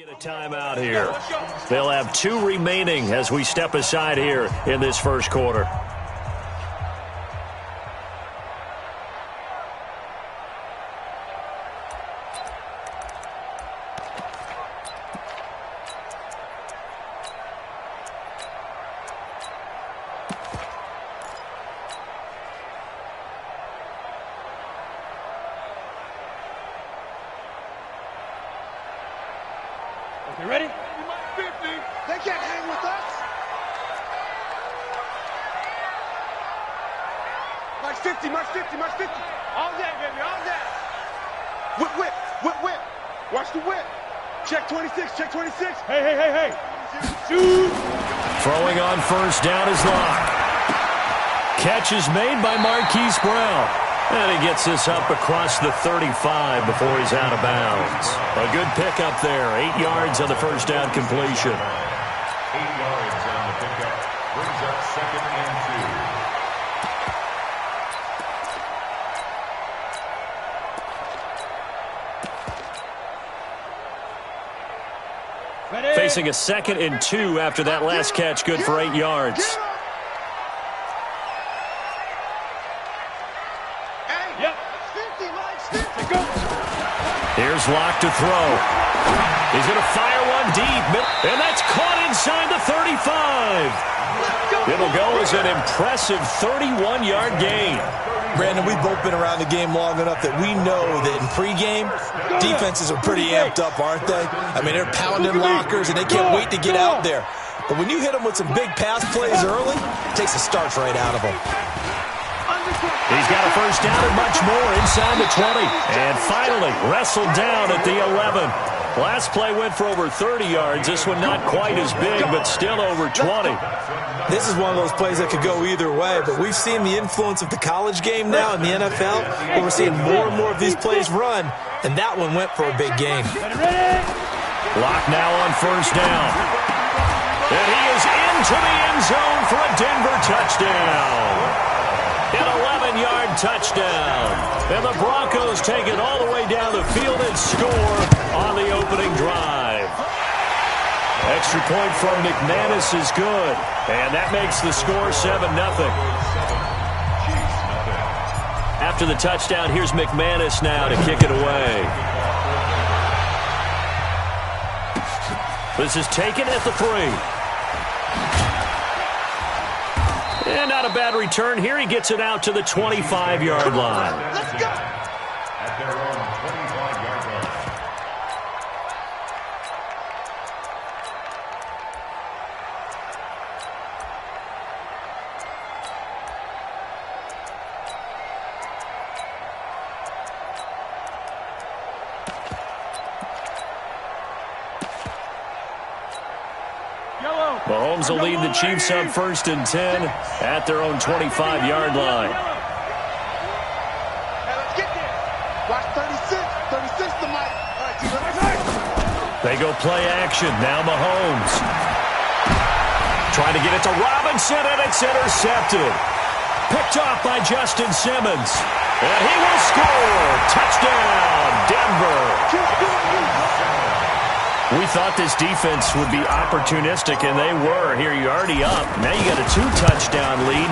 Get a timeout here. They'll have 2 remaining as we step aside here in this first quarter. You ready? 50. They can't hang with us. March 50, March 50, March 50. All day, baby, all day. Whip, whip, whip, whip. Watch the whip. Check 26, check 26. Hey. Shoot. Throwing on first down is Locke. Catch is made by Marquise Brown. And he gets this up across the 35 before he's out of bounds. A good pickup there. 8 yards on the first down completion. 8 yards on the pickup. Brings up 2nd and 2. Ready? Facing a 2nd and 2 after that last catch. Good for 8 yards. Here's Locke to throw. He's going to fire one deep. And that's caught inside the 35. It'll go as an impressive 31-yard gain. Brandon, we've both been around the game long enough that we know that in pregame, defenses are pretty amped up, aren't they? I mean, they're pounding lockers, and they can't wait to get out there. But when you hit them with some big pass plays early, it takes the starch right out of them. He's got a first down and much more inside the 20. And finally wrestled down at the 11. Last play went for over 30 yards. This one not quite as big, but still over 20. This is one of those plays that could go either way, but we've seen the influence of the college game now in the NFL, where we're seeing more and more of these plays run, and that one went for a big gain. Locke now on first down. And he is into the end zone for a Denver touchdown. An 11-yard touchdown. And the Broncos take it all the way down the field and score on the opening drive. Extra point from McManus is good. And that makes the score 7-0. After the touchdown, here's McManus now to kick it away. This is taken at the 3. And not a bad return here. He gets it out to the 25-yard line. Let's go. At their own 25-yard line. Mahomes will lead the Chiefs up 1st and 10 at their own 25-yard line. Hey, let's get there. Watch 36. 36 the mic. All right, let's They go play action. Now Mahomes. Trying to get it to Robinson, and it's intercepted. Picked off by Justin Simmons. And he will score. Touchdown, Denver. We thought this defense would be opportunistic, and they were. Here, you're already up. Now you got a 2-touchdown lead.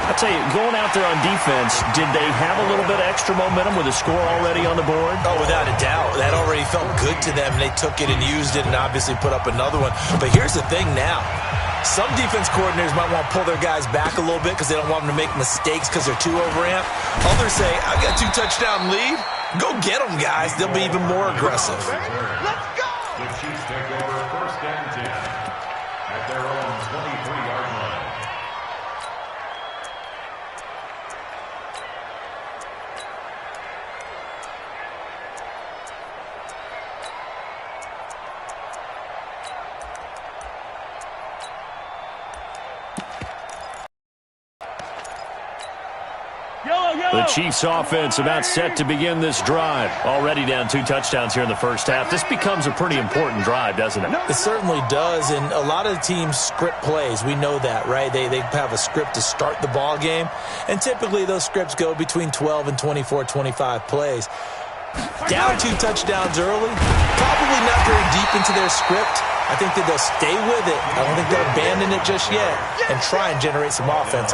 I'll tell you, going out there on defense, did they have a little bit of extra momentum with a score already on the board? Oh, without a doubt. That already felt good to them. They took it and used it and obviously put up another one. But here's the thing now. Some defense coordinators might want to pull their guys back a little bit because they don't want them to make mistakes because they're too overamped. Others say, I've got a 2-touchdown lead. Go get them, guys. They'll be even more aggressive. Let's go. The Chiefs take over 1st and 10 at their own 23-yard line. The Chiefs offense about set to begin this drive. Already down 2 touchdowns here in the first half. This becomes a pretty important drive, doesn't it? It certainly does, and a lot of teams script plays. We know that, right? They have a script to start the ball game, and typically those scripts go between 12 and 24, 25 plays. Down 2 touchdowns early. Probably not very deep into their script. I think that they'll stay with it. I don't think they'll abandon it just yet and try and generate some offense.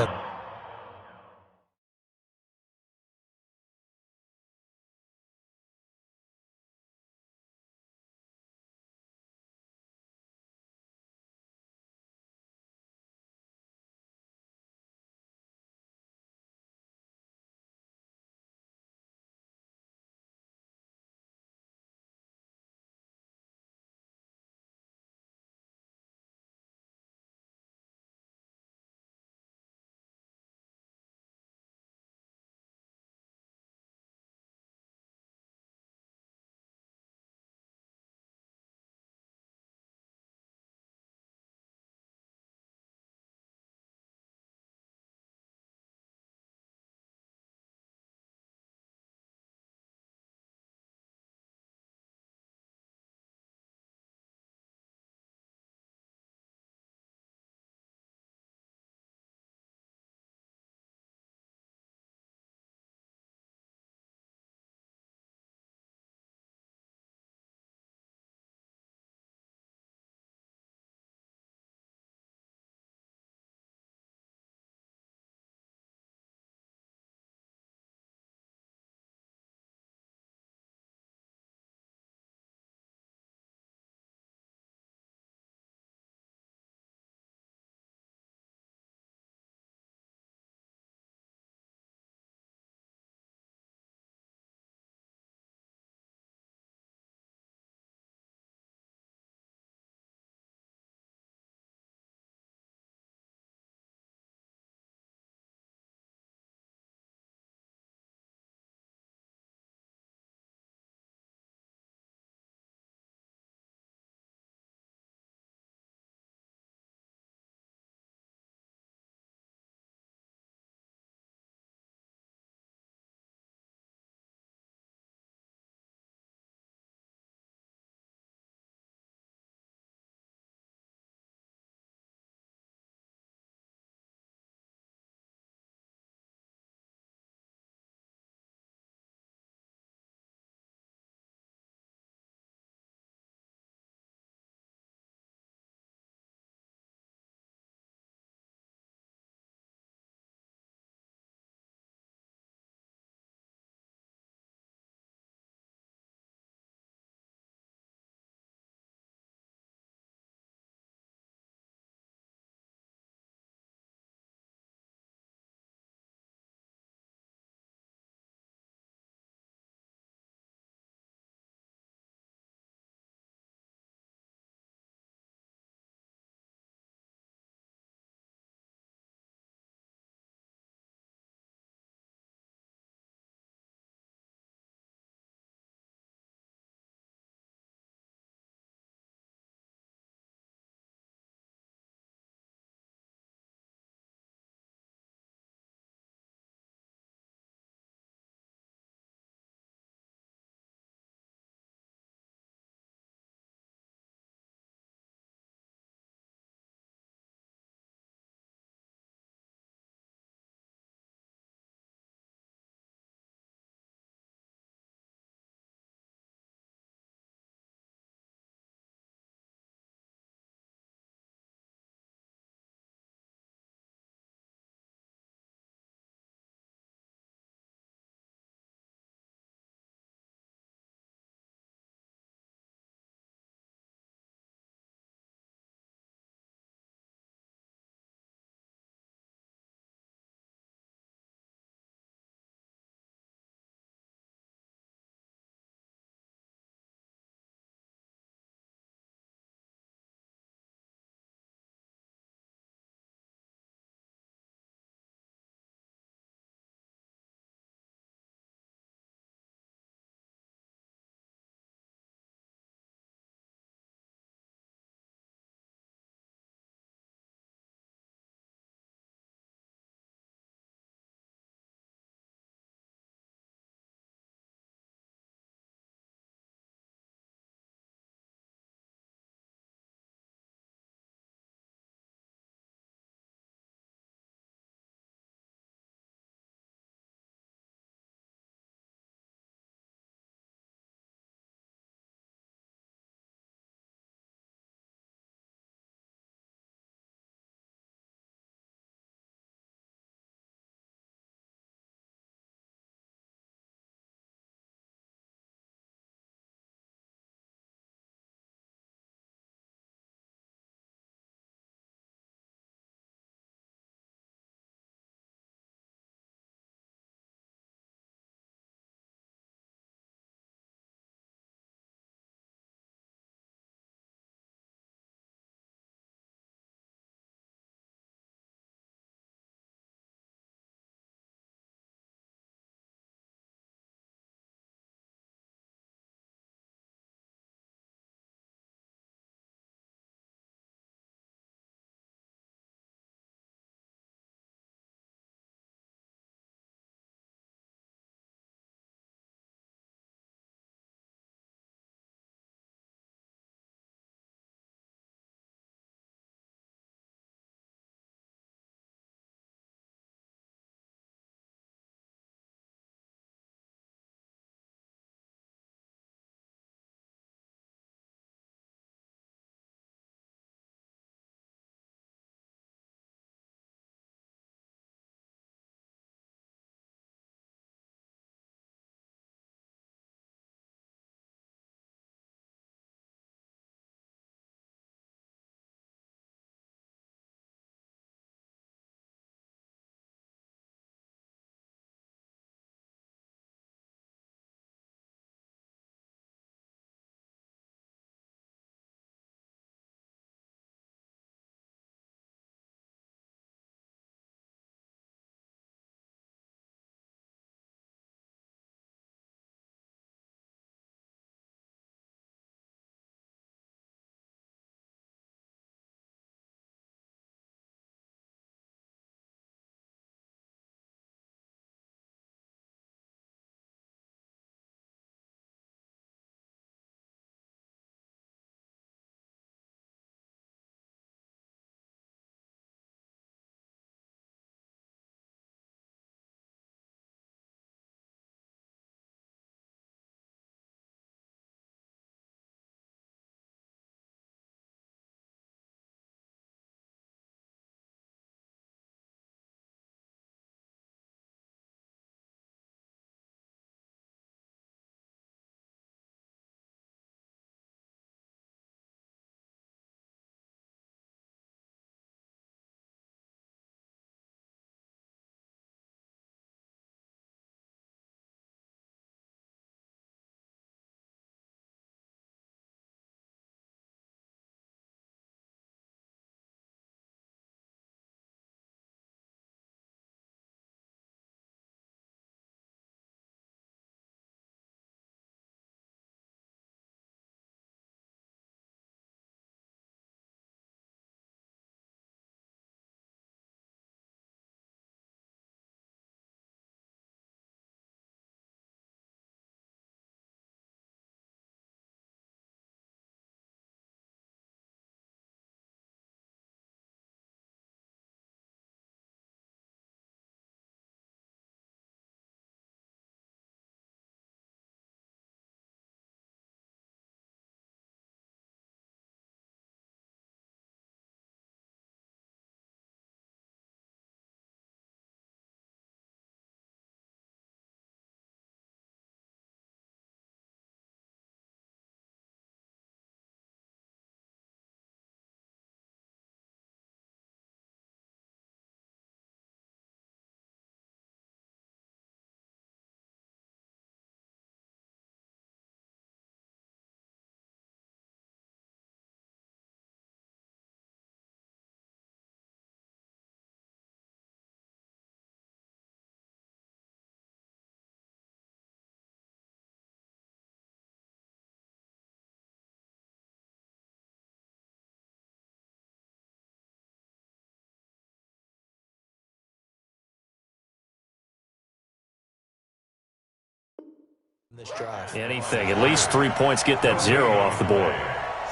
This drive. Anything. At least 3 points get that 0 off the board.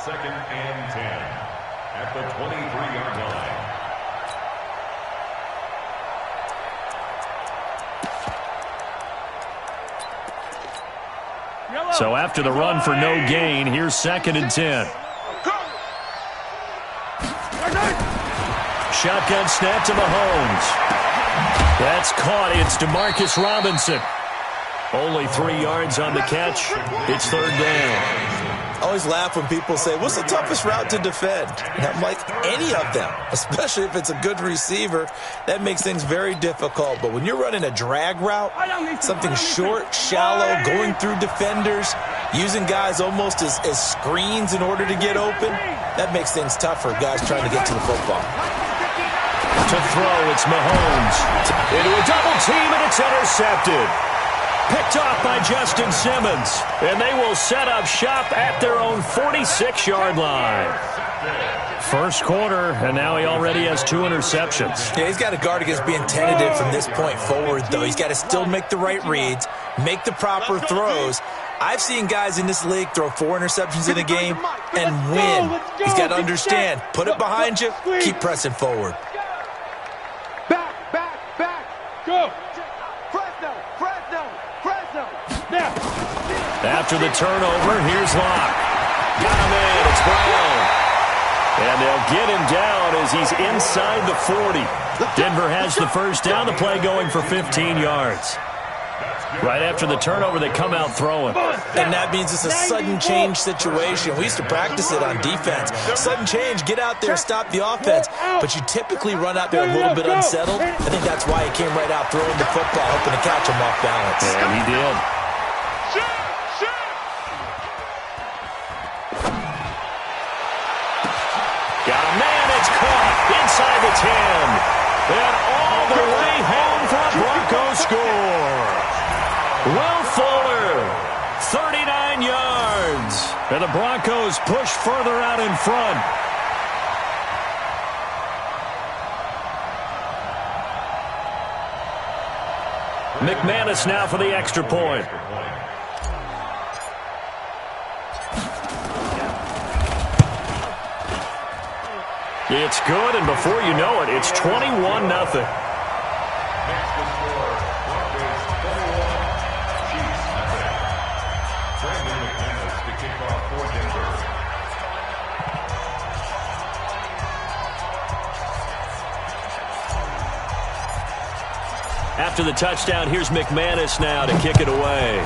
2nd and 10 at the 23-yard line. So after the run for no gain, here's 2nd and 10. Shotgun snap to Mahomes. That's caught. It's Demarcus Robinson. Only 3 yards on the catch. It's 3rd down. I always laugh when people say, what's the toughest route to defend? And I'm like, any of them, especially if it's a good receiver. That makes things very difficult. But when you're running a drag route, something short, shallow, going through defenders, using guys almost as screens in order to get open, that makes things tough for guys trying to get to the football. To throw, it's Mahomes. Into a double team, and it's intercepted. Picked off by Justin Simmons. And they will set up shop at their own 46-yard line. First quarter, and now he already has 2 interceptions. Yeah, he's got to guard against being tentative from this point forward, though. He's got to still make the right reads, make the proper throws. I've seen guys in this league throw 4 interceptions in a game and win. He's got to understand, put it behind you, keep pressing forward. Back. Go. Fresno. Now. After the turnover, here's Locke. Got him in. It's Brown. And they'll get him down as he's inside the 40. Denver has the first down. The play going for 15 yards. Right after the turnover, they come out throwing. And that means it's a sudden change situation. We used to practice it on defense. Sudden change, get out there, stop the offense. But you typically run out there a little bit unsettled. I think that's why he came right out throwing the football, hoping to catch him off balance. Yeah, he did. Got a man, it's caught inside the 10. And all the way home for a Broncos score. Will Fuller, 39 yards. And the Broncos push further out in front. McManus now for the extra point. It's good, and before you know it, it's 21-0. After the touchdown, here's McManus now to kick it away.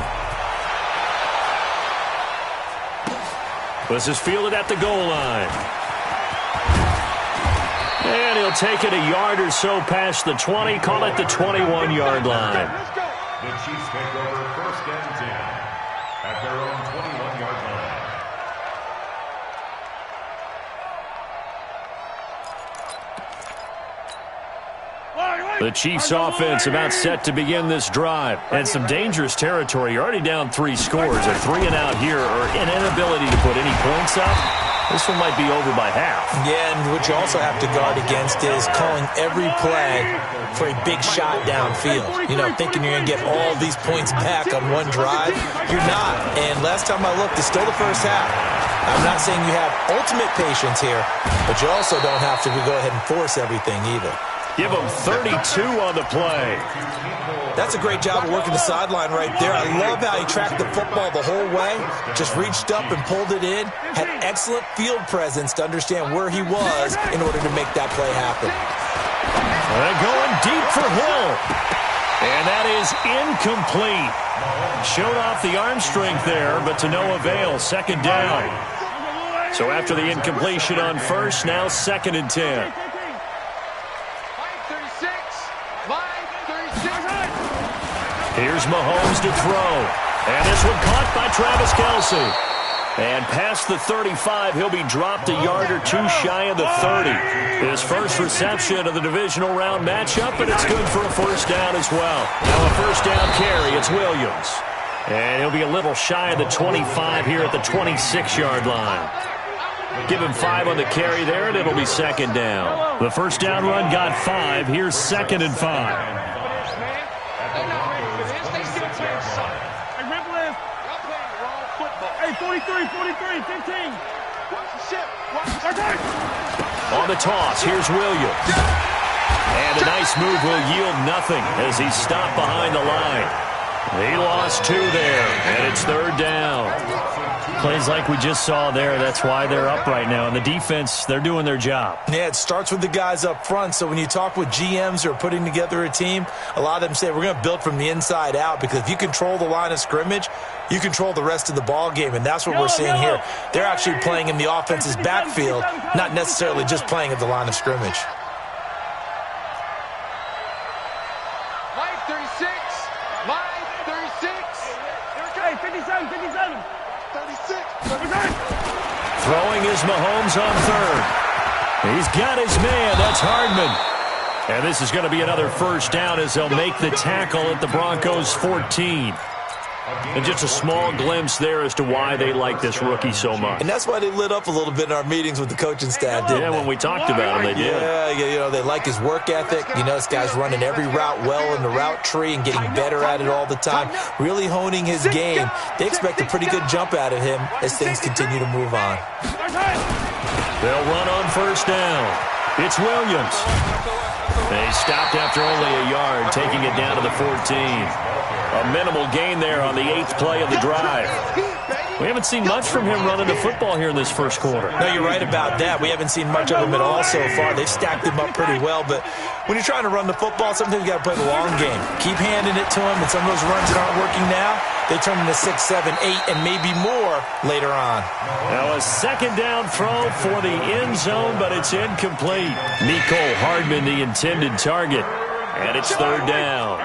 This is fielded at the goal line. And he'll take it a yard or so past the 20, call it the 21-yard line. The Chiefs take over 1st and 10 at their own 21-yard line. The Chiefs offense about set to begin this drive. And some dangerous territory. You're already down 3 scores. A 3-and-out here or an inability to put any points up. This one might be over by half. Yeah, and what you also have to guard against is calling every play for a big shot downfield. You know, thinking you're going to get all these points back on one drive. You're not. And last time I looked, it's still the first half. I'm not saying you have ultimate patience here, but you also don't have to go ahead and force everything either. Give them 32 on the play. That's a great job of working the sideline right there. I love how he tracked the football the whole way. Just reached up and pulled it in. Had excellent field presence to understand where he was in order to make that play happen. They're going deep for Hill. And that is incomplete. Showed off the arm strength there, but to no avail. 2nd down. So after the incompletion on first, now 2nd and 10. Here's Mahomes to throw. And this one caught by Travis Kelce. And past the 35, he'll be dropped a yard or 2 shy of the 30. His first reception of the divisional round matchup, and it's good for a 1st down as well. Now a 1st down carry, it's Williams. And he'll be a little shy of the 25 here at the 26-yard line. Give him 5 on the carry there, and it'll be 2nd down. The 1st down run got 5. Here's 2nd and 5. Hey, 43, 15. Watch the ship. Watch the ship. On the toss, here's Williams. And a nice move will yield nothing as he's stopped behind the line. He lost 2 there, and it's 3rd down. Plays like we just saw there, that's why they're up right now. And the defense, they're doing their job. Yeah, it starts with the guys up front. So when you talk with GMs who are putting together a team, a lot of them say we're going to build from the inside out, because if you control the line of scrimmage, you control the rest of the ball game, and that's what we're seeing here. They're actually playing in the offense's backfield, not necessarily just playing at the line of scrimmage. Line 36. Line 36. Hey, 57. 36. Throwing is Mahomes on 3rd. He's got his man. That's Hardman. And this is going to be another 1st down as they'll make the tackle at the Broncos 14. And just a small glimpse there as to why they like this rookie so much. And that's why they lit up a little bit in our meetings with the coaching staff, didn't they? When we talked about him, they did. Yeah, they like his work ethic. This guy's running every route well in the route tree and getting better at it all the time, really honing his game. They expect a pretty good jump out of him as things continue to move on. They'll run on 1st down. It's Williams. They stopped after only a yard, taking it down to the 14. A minimal gain there on the 8th play of the drive. We haven't seen much from him running the football here in this 1st quarter. No, you're right about that. We haven't seen much of him at all so far. They've stacked him up pretty well, but when you're trying to run the football, sometimes you got to play the long game. Keep handing it to him, and some of those runs that aren't working now, they turn into 6, 7, 8, and maybe more later on. Now a 2nd down throw for the end zone, but it's incomplete. Nicole Hardman, the intended target, and it's 3rd down.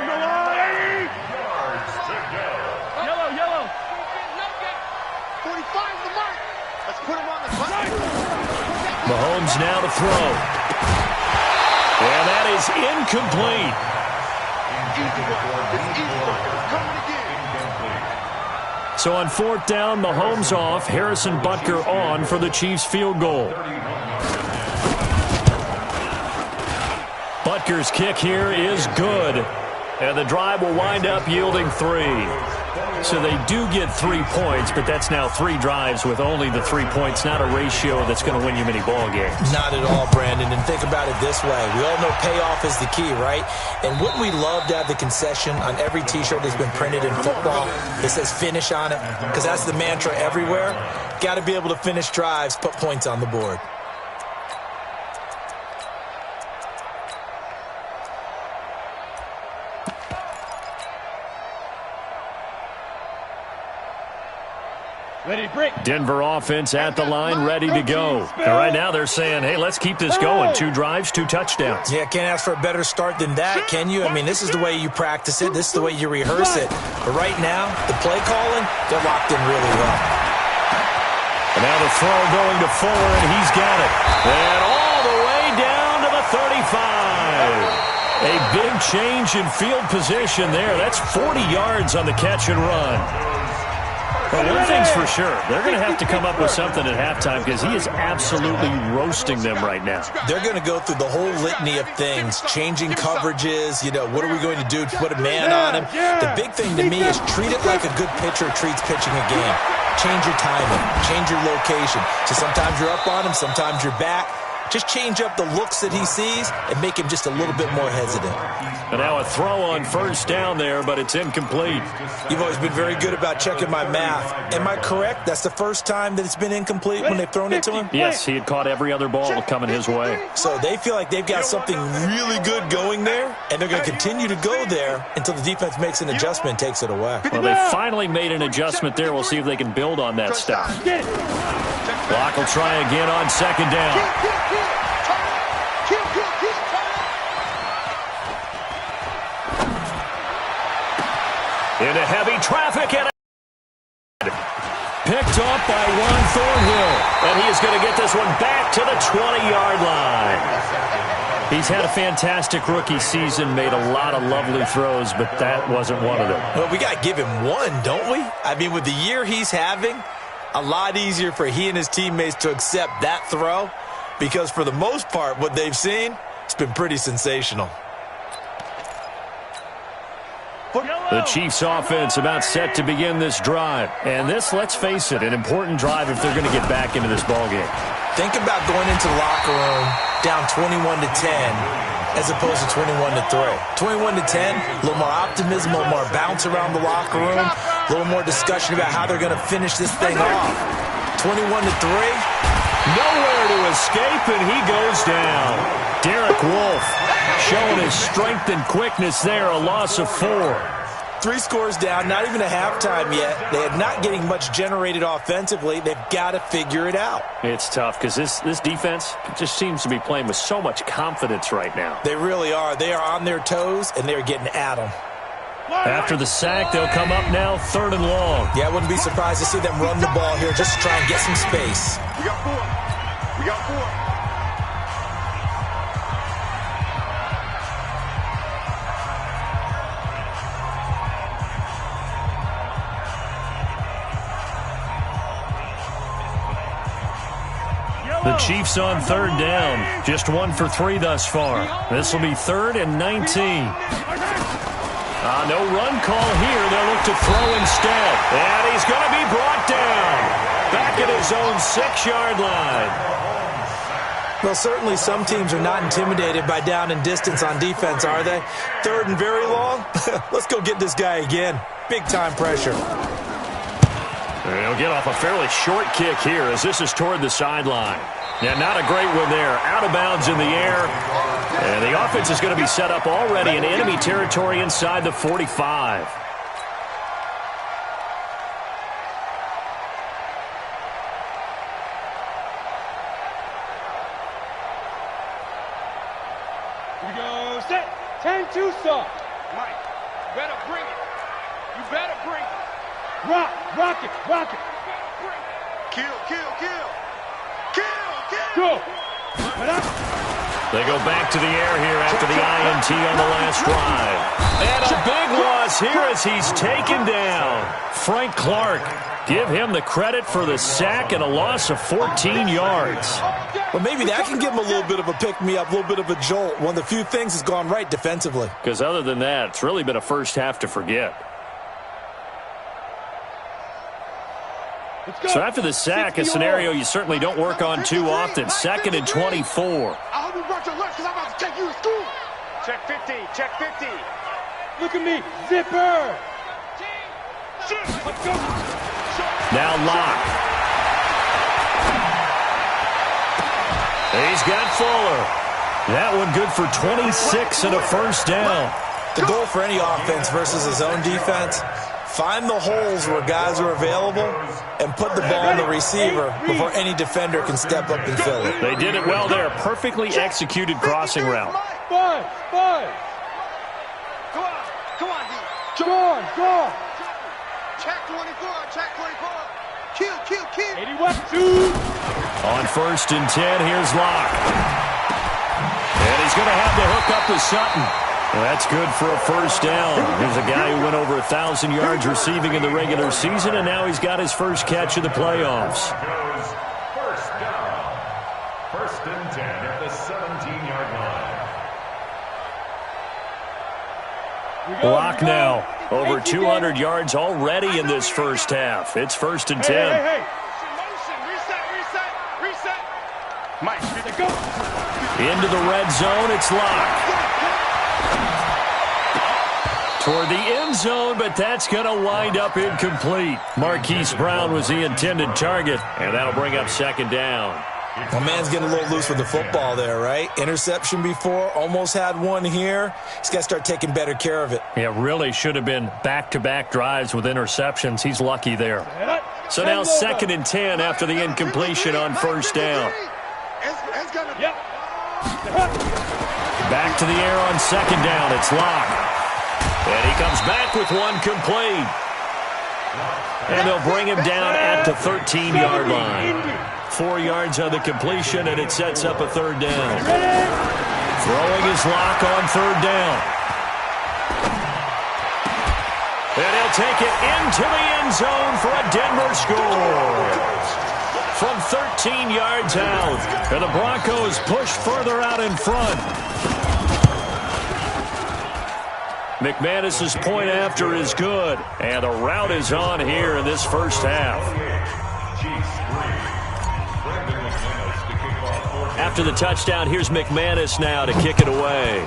Mahomes now to throw. And that is incomplete. So on 4th down, Mahomes off, Harrison Butker on for the Chiefs field goal. Butker's kick here is good. And the drive will wind up yielding 3. So they do get 3 points, but that's now 3 drives with only the 3 points, not a ratio that's going to win you many ball games. Not at all, Brandon. And think about it this way. We all know payoff is the key, right? And wouldn't we love to have the concession on every T-shirt that's been printed in football that says finish on it? Because that's the mantra everywhere. Got to be able to finish drives, put points on the board. Ready to break. Denver offense at the line, ready to go. And right now they're saying, hey, let's keep this going. 2 drives, 2 touchdowns. Yeah, can't ask for a better start than that, can you? I mean, this is the way you practice it. This is the way you rehearse it. But right now, the play calling, they're locked in really well. And now the throw going to Fuller, and he's got it. And all the way down to the 35. A big change in field position there. That's 40 yards on the catch and run. Well, one thing's for sure. They're going to have to come up with something at halftime because he is absolutely roasting them right now. They're going to go through the whole litany of things, changing coverages, what are we going to do to put a man on him? The big thing to me is treat it like a good pitcher treats pitching a game. Change your timing, change your location. So sometimes you're up on him, sometimes you're back. Just change up the looks that he sees and make him just a little bit more hesitant. And now a throw on 1st down there, but it's incomplete. You've always been very good about checking my math. Am I correct? That's the first time that it's been incomplete when they've thrown it to him? Yes, he had caught every other ball coming his way. So they feel like they've got something really good going there, and they're going to continue to go there until the defense makes an adjustment and takes it away. Well, they finally made an adjustment there. We'll see if they can build on that stuff. Clock will try again on 2nd down. Into heavy traffic and picked up by Juan Thornhill. And he is going to get this one back to the 20-yard line. He's had a fantastic rookie season, made a lot of lovely throws, but that wasn't one of them. Well, we got to give him one, don't we? I mean, with the year he's having, a lot easier for he and his teammates to accept that throw because for the most part, what they've seen, it's been pretty sensational. The Chiefs offense about set to begin this drive. And this, let's face it, an important drive if they're going to get back into this ballgame. Think about going into the locker room down 21-10 as opposed to 21-3. 21-10, a little more optimism, a little more bounce around the locker room, a little more discussion about how they're going to finish this thing off. 21-3. Nowhere to escape, and he goes down. Derek Wolfe showing his strength and quickness there, a loss of 4. 3 scores down, not even a halftime yet. They are not getting much generated offensively. They've got to figure it out. It's tough because this defense just seems to be playing with so much confidence right now. They really are. They are on their toes, and they're getting at them. After the sack, they'll come up now 3rd and long. Yeah, I wouldn't be surprised to see them run the ball here just to try and get some space. We got 4. We got 4. The Chiefs on 3rd down. Just 1 for 3 thus far. This will be 3rd and 19. No run call here. They'll look to throw instead. And he's going to be brought down. Back at his own 6-yard line. Well, certainly some teams are not intimidated by down and distance on defense, are they? 3rd and very long? Let's go get this guy again. Big-time pressure. He'll get off a fairly short kick here as this is toward the sideline. Yeah, not a great one there. Out of bounds in the air. And the offense is going to be set up already in enemy territory inside the 45. Here we go. Set. 10-2 stop. Mike, you better bring it. You better bring it. Rock it. Kill. Go. They go back to the air here after the INT on the last drive. And a big loss here as he's taken down. Frank Clark, give him the credit for the sack and a loss of 14 yards. Well, maybe that can give him a little bit of a pick-me-up, a little bit of a jolt. One of the few things has gone right defensively. Because other than that, it's really been a first half to forget. So after the sack, a scenario you certainly don't work on too often. 2nd and 24. I hope you brought your lunch because I'm about to take you to school. Check 50. Check 50. Look at me. Zipper. Let's go. Now Locke. He's got Fuller. That one good for 26 and a first down. The goal for any offense versus his own defense, find the holes where guys are available and put the ball on the receiver before any defender can step up and fill it. They did it well there. Perfectly executed crossing route. Five. Go on, D. Go on. Check 24. Check 24. Kill. 81. 2. On 1st and 10, here's Locke. And he's going to have to hook up with Sutton. Well, that's good for a first down. Here's a guy who went over 1,000 yards receiving in the regular season, and now he's got his first catch of the playoffs. First down. 1st and 10 at the 17-yard line. Locke now over 200 yards already in this first half. It's 1st and 10. Hey. Reset. Mike, Go. Into the red zone, it's Locke. Toward the end zone, but that's going to wind up incomplete. Marquise Brown was the intended target, and that'll bring up 2nd down. My man's getting a little loose with the football there, right? Interception before, almost had one here. He's got to start taking better care of it. Yeah, really should have been back-to-back drives with interceptions. He's lucky there. So now 2nd and 10 after the incompletion on 1st down. Yep. Back to the air on 2nd down. It's Locke. And he comes back with one complete. And they'll bring him down at the 13-yard line. 4 yards on the completion, and it sets up a 3rd down. Throwing his Locke on 3rd down. And he'll take it into the end zone for a Denver score. From 13 yards out, and the Broncos push further out in front. McManus's point after is good. And the rout is on here in this first half. After the touchdown, here's McManus now to kick it away.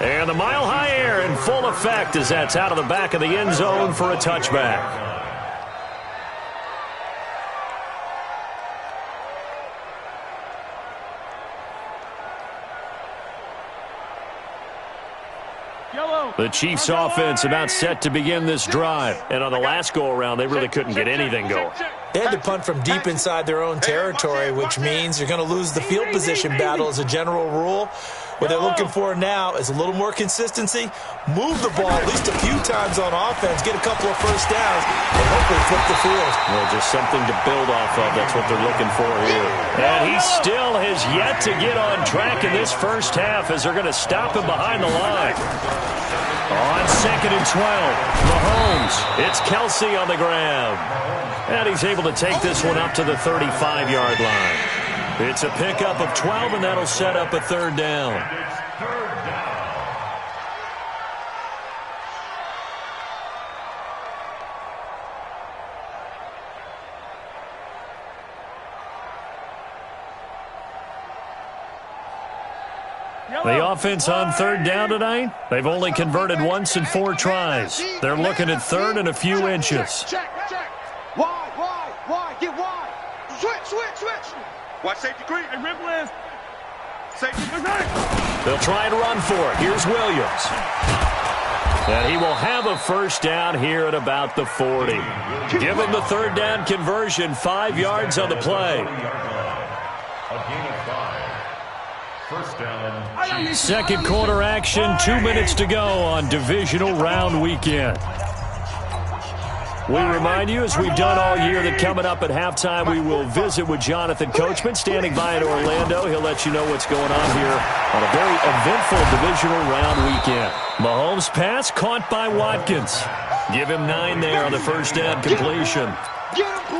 And the mile-high air in full effect as that's out of the back of the end zone for a touchback. The Chiefs offense about set to begin this drive. And on the last go-around, they really couldn't get anything going. They had to punt from deep inside their own territory, which means you're going to lose the field position battle as a general rule. What they're looking for now is a little more consistency, move the ball at least a few times on offense, get a couple of first downs, and hopefully flip the field. Well, just something to build off of. That's what they're looking for here. And he still has yet to get on track in this first half as they're going to stop him behind the line. On 2nd and 12, Mahomes. It's Kelsey on the grab. And he's able to take this one up to the 35-yard line. It's a pickup of 12, and that'll set up a third down. The offense on third down tonight, they've only converted once in 4 tries. They're looking at third and a few inches. Check. Wide. Get wide. Switch. Watch safety green. Hey, rip list. Safety. They'll try and run for it. Here's Williams. And he will have a first down here at about the 40. Give him the third down conversion, 5 yards on the play. First down. Second quarter action, 2 minutes to go on Divisional Round Weekend. We remind you, as we've done all year, that coming up at halftime, we will visit with Jonathan Coachman, standing by in Orlando. He'll let you know what's going on here on a very eventful Divisional Round Weekend. Mahomes' pass caught by Watkins. Give him 9 there on the first down completion.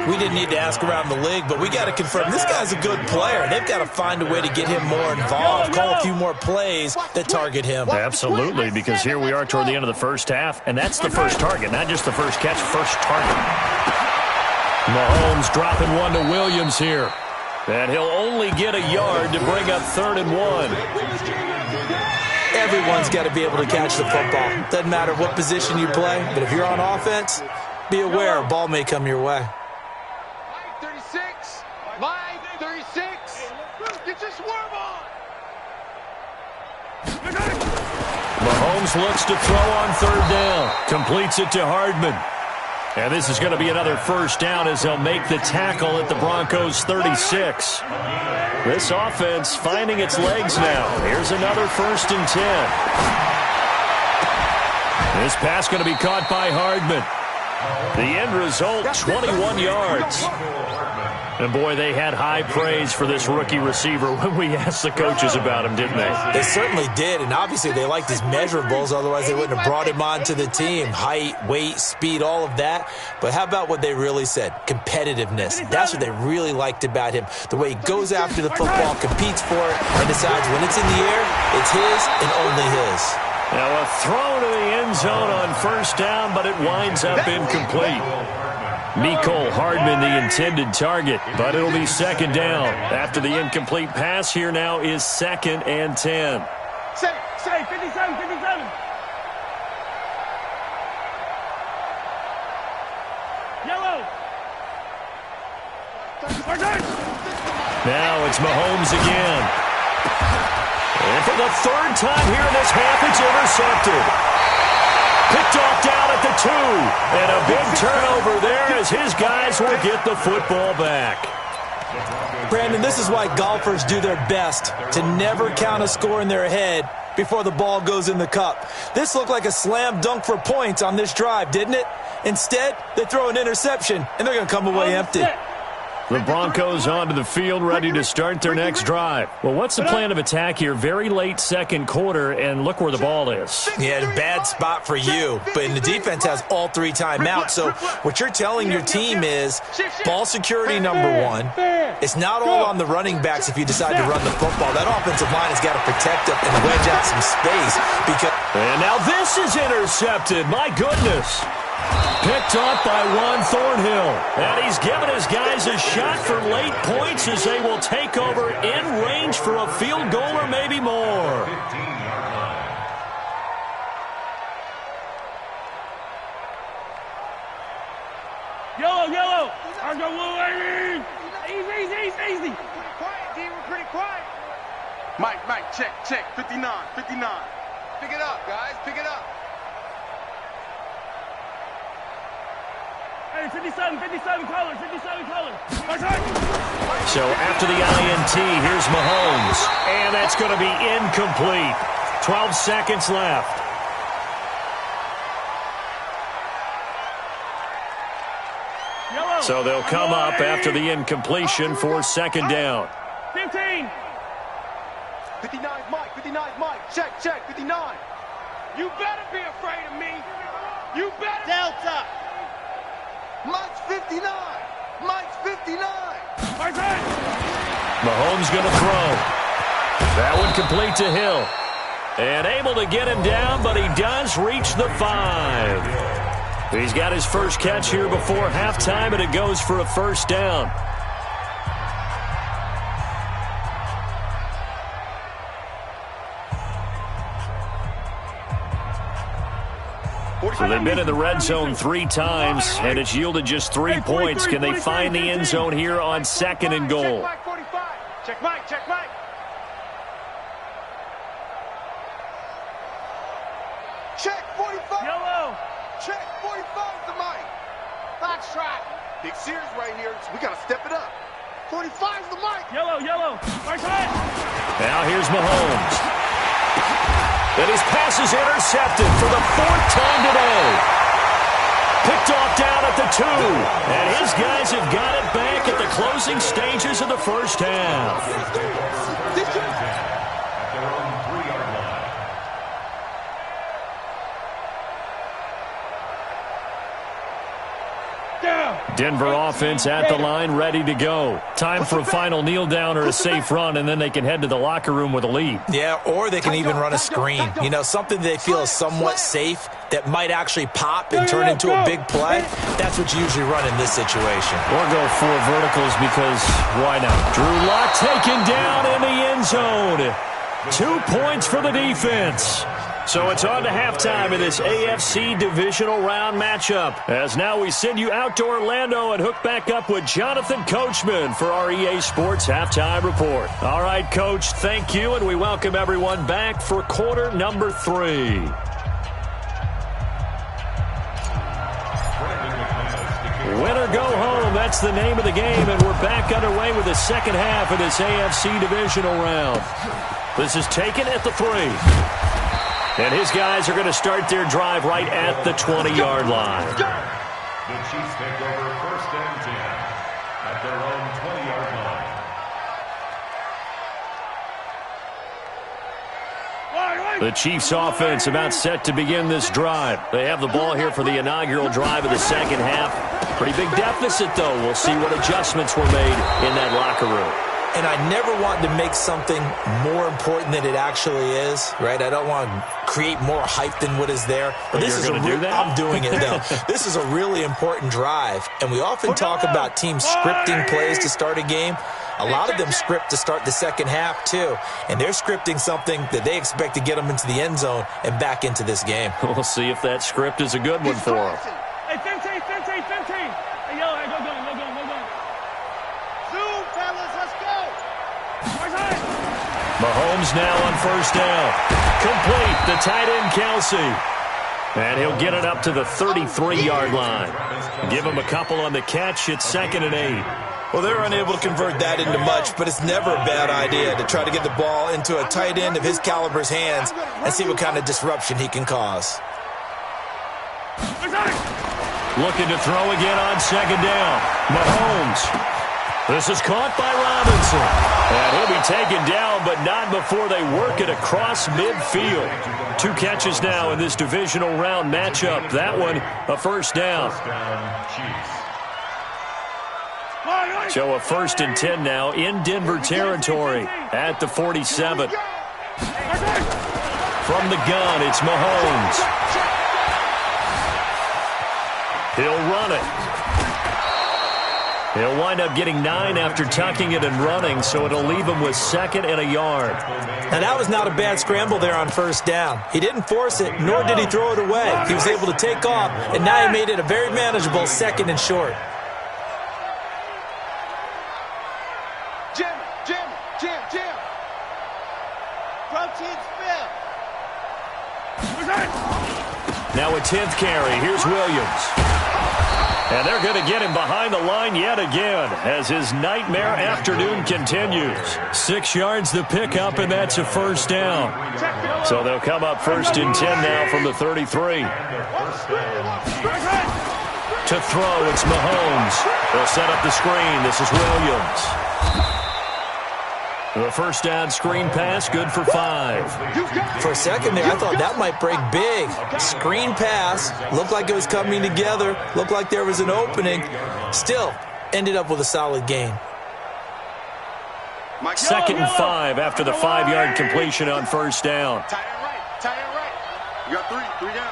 We didn't need to ask around the league, but we got to confirm this guy's a good player. They've got to find a way to get him more involved, call a few more plays that target him. Absolutely, because here we are toward the end of the first half, and that's the first target, not just the first catch, first target. Mahomes dropping one to Williams here. And he'll only get a yard to bring up 3rd and 1. Everyone's got to be able to catch the football. Doesn't matter what position you play, but if you're on offense, be aware a ball may come your way. Line 36. Get your swerve on. Mahomes looks to throw on 3rd down. Completes it to Hardman. And this is going to be another first down as they'll make the tackle at the Broncos 36. This offense finding its legs now. Here's another 1st and 10. This pass going to be caught by Hardman. The end result, 21 yards. And, boy, they had high praise for this rookie receiver when we asked the coaches about him, didn't they? They certainly did, and obviously they liked his measurables. Otherwise, they wouldn't have brought him onto the team. Height, weight, speed, all of that. But how about what they really said? Competitiveness. That's what they really liked about him. The way he goes after the football, competes for it, and decides when it's in the air, it's his and only his. Now a throw to the end zone on first down, but it winds up incomplete. Mecole Hardman, the intended target, but it'll be 2nd down. After the incomplete pass, here now is 2nd and 10. Say, 57. Yellow. Now it's Mahomes again. And for the 3rd time here in this half, it's intercepted. Picked off down at the 2. And a big turnover there as his guys will get the football back. Brandon, this is why golfers do their best to never count a score in their head before the ball goes in the cup. This looked like a slam dunk for points on this drive, didn't it? Instead, they throw an interception, and they're going to come away empty. The Broncos onto the field, ready to start their next drive. Well, what's the plan of attack here? Very late second quarter, and look where the ball is. Yeah, bad spot for you. But the defense has all 3 timeouts. So what you're telling your team is ball security number 1. It's not all on the running backs if you decide to run the football. That offensive line has got to protect them and wedge out some space. And now this is intercepted. My goodness. Picked off by Juan Thornhill. And he's given his guys a shot for late points as they will take over in range for a field goal or maybe more. 15-yard line. Yellow. I go Wolverine. Easy. Pretty quiet, D. We're pretty quiet. Mike, check. 59. Pick it up, guys. Pick it up. Hey, 57 colors. So after the INT, here's Mahomes. And that's going to be incomplete. 12 seconds left. Yellow. So they'll come up after the incompletion for second down. 15. 59's Mike. Check. 59. You better be afraid of me. You better. Delta. Mike's 59. Mahomes going to throw. That one complete to Hill. And able to get him down, but he does reach the 5. He's got his first catch here before halftime, and it goes for a first down. So they've been in the red zone 3 times, and it's yielded just 3 points. Can they find the end zone here on second and goal? Check Mike. Check 45. Yellow. Check 45 to Mike. Box track. Big series right here. We got to step it up. 45's the Mike. Yellow. Right side. Now here's Mahomes. And his pass is intercepted for the 4th time today. Picked off down at the 2. And his guys have got it back at the closing stages of the first half. At their own 3-yard line. Denver offense at the line, ready to go. Time for a final kneel down or a safe run, and then they can head to the locker room with a lead. Yeah, or they can even run a screen. You know, something they feel is somewhat safe that might actually pop and turn into a big play. That's what you usually run in this situation. Or go 4 verticals because why not? Drew Lock taken down in the end zone. 2 points for the defense. So it's on to halftime in this AFC Divisional round matchup. As now we send you out to Orlando and hook back up with Jonathan Coachman for our EA Sports Halftime Report. All right, Coach, thank you, and we welcome everyone back for quarter number 3. Win or go home, that's the name of the game, and we're back underway with the second half of this AFC Divisional round. This is taken at the 3. And his guys are going to start their drive right at the 20-yard line. The Chiefs take over 1st and 10 at their own 20-yard line. The Chiefs offense about set to begin this drive. They have the ball here for the inaugural drive of the second half. Pretty big deficit, though. We'll see what adjustments were made in that locker room. And I never want to make something more important than it actually is, right? I don't want to create more hype than what is there. But this is I'm doing it, though. This is a really important drive. And we often talk about teams scripting plays to start a game. A lot of them script to start the second half, too. And they're scripting something that they expect to get them into the end zone and back into this game. We'll see if that script is a good one for them. Hey, 15. Hey, yo, go. Zoom, fellas, let's go. Mahomes now on first down. Complete, the tight end Kelsey. And he'll get it up to the 33-yard line. Give him a couple on the catch. It's 2nd and 8. Well, they're unable to convert that into much, but it's never a bad idea to try to get the ball into a tight end of his caliber's hands and see what kind of disruption he can cause. Looking to throw again on second down. Mahomes. This is caught by Robinson. And he'll be taken down, but not before they work it across midfield. 2 catches now in this divisional round matchup. That one, a first down. So a 1st and 10 now in Denver territory at the 47. From the gun, it's Mahomes. He'll run it. He'll wind up getting 9 after tucking it and running, so it'll leave him with 2nd and a yard. Now, that was not a bad scramble there on 1st down. He didn't force it, nor did he throw it away. He was able to take off, and now he made it a very manageable 2nd and short. Jim. Protein spill. Now a 10th carry. Here's Williams. And they're going to get him behind the line yet again as his nightmare afternoon continues. 6 yards the pickup, and that's a first down. So they'll come up 1st and 10 now from the 33. To throw, it's Mahomes. They'll set up the screen. This is Williams. The first down screen pass, good for 5. For a second there, I thought that might break big. Screen pass, looked like it was coming together, looked like there was an opening. Still, ended up with a solid gain. 2nd and 5 after the 5-yard completion on first down. Tight end right. You got 3 down.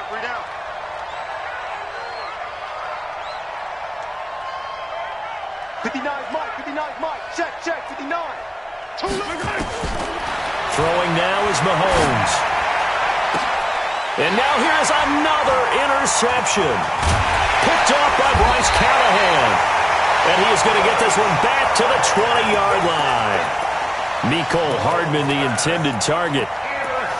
59 Mike. Check, 59. Throwing now is Mahomes. And now here's another interception. Picked off by Bryce Callahan. And he is going to get this one back to the 20-yard line. Mecole Hardman, the intended target.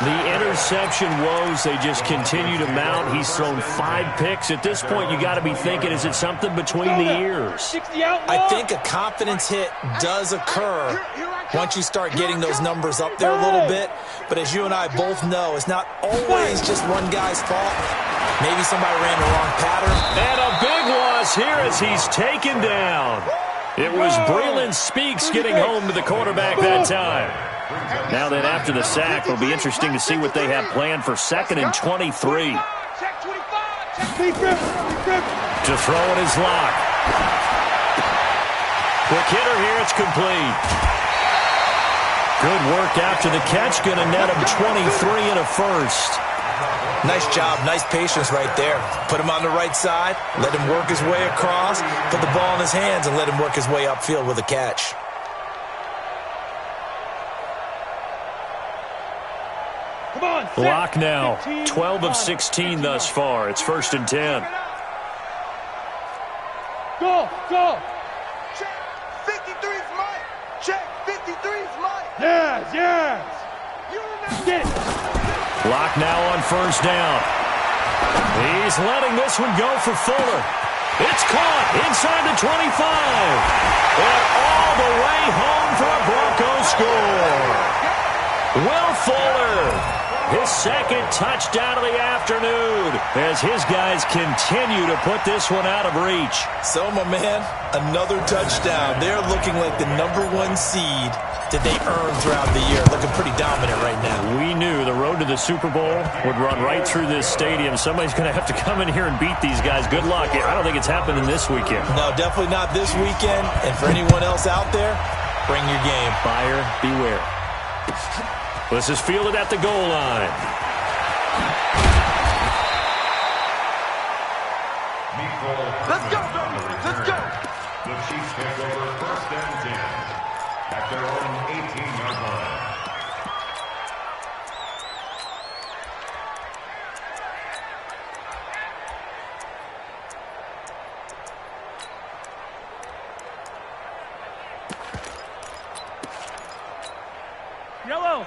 The interception woes, they just continue to mount. He's thrown 5 picks. At this point, you got to be thinking, is it something between the ears? I think a confidence hit does occur once you start getting those numbers up there a little bit. But as you and I both know, it's not always just one guy's fault. Maybe somebody ran the wrong pattern. And a big loss here as he's taken down. It was Breland Speaks getting home to the quarterback that time. Now then, after the sack, it'll be interesting to see what they have planned for 2nd and 23. To throw it is Locke. Quick hitter here, it's complete. Good work after the catch, going to net him 23 and a first. Nice job, nice patience right there. Put him on the right side, let him work his way across, put the ball in his hands, and let him work his way upfield with a catch. Locke now, 12 of 16 thus far. It's 1st and 10. Go! Check, 53's Mike. Check, 53's Mike. Yes! Get it! Locke now on first down. He's letting this one go for Fuller. It's caught inside the 25. And all the way home for a Broncos score. Will Fuller, his 2nd touchdown of the afternoon as his guys continue to put this one out of reach. So, my man, another touchdown. They're looking like the #1 seed that they earned throughout the year. Looking pretty dominant right now. We knew the road to the Super Bowl would run right through this stadium. Somebody's going to have to come in here and beat these guys. Good luck. I don't think it's happening this weekend. No, definitely not this weekend. And for anyone else out there, bring your game. Buyer beware. This is fielded at the goal line. Let's go, baby. Let's go. The Chiefs take over 1st and 10 at their own 18-yard line.